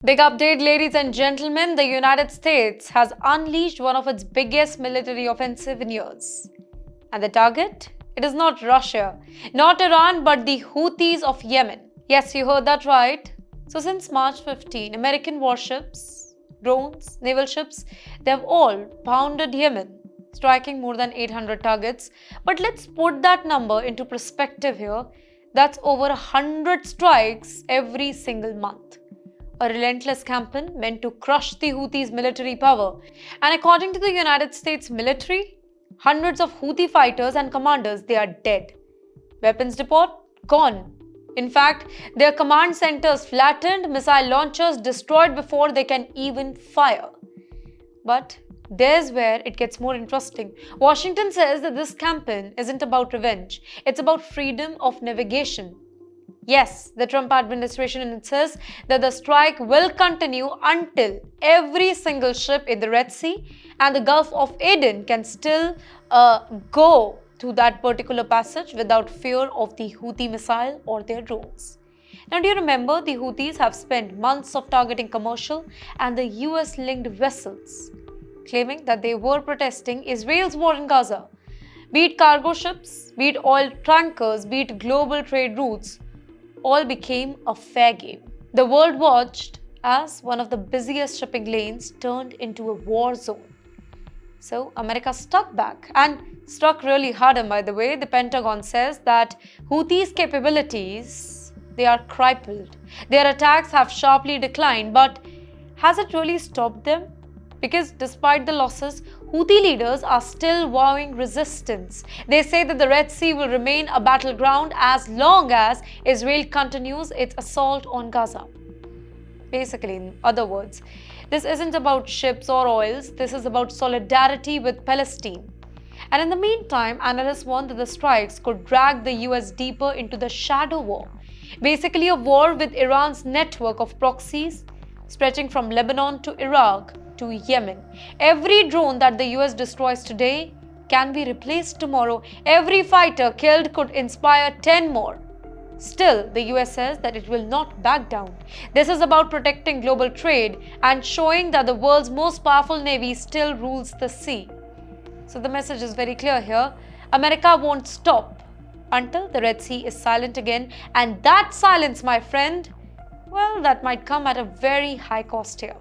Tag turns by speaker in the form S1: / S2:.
S1: Big update, ladies and gentlemen. The United States has unleashed one of its biggest military offensive in years. And the target? It is not Russia, not Iran, but the Houthis of Yemen. Yes, you heard that right. So since March 15, American warships, drones, naval ships, they have all pounded Yemen, striking more than 800 targets. But let's put that number into perspective here. That's over 100 strikes every single month. A relentless campaign meant to crush the Houthis' military power. And according to the United States military, hundreds of Houthi fighters and commanders, they are dead. Weapons depot? Gone. In fact, their command centers flattened, missile launchers destroyed before they can even fire. But there's where it gets more interesting. Washington says that this campaign isn't about revenge. It's about freedom of navigation. Yes, the Trump administration insists that the strike will continue until every single ship in the Red Sea and the Gulf of Aden can still go to that particular passage without fear of the Houthi missile or their drones. Now, do you remember the Houthis have spent months of targeting commercial and the US-linked vessels, claiming that they were protesting Israel's war in Gaza? Be it cargo ships, be it oil tankers, be it global trade routes, all became a fair game. The world watched as one of the busiest shipping lanes turned into a war zone. So America struck back and struck really harder, by the way. The Pentagon says that Houthis' capabilities, they are crippled. Their attacks have sharply declined, but has it really stopped them? Because despite the losses, Houthi leaders are still vowing resistance. They say that the Red Sea will remain a battleground as long as Israel continues its assault on Gaza. Basically, in other words, this isn't about ships or oils, this is about solidarity with Palestine. And in the meantime, analysts warn that the strikes could drag the US deeper into the shadow war. Basically, a war with Iran's network of proxies stretching from Lebanon to Iraq to Yemen. Every drone that the US destroys today can be replaced tomorrow. Every fighter killed could inspire 10 more. Still, the US says that it will not back down. This is about protecting global trade and showing that the world's most powerful navy still rules the sea. So the message is very clear here. America won't stop until the Red Sea is silent again. And that silence, my friend, well, that might come at a very high cost here.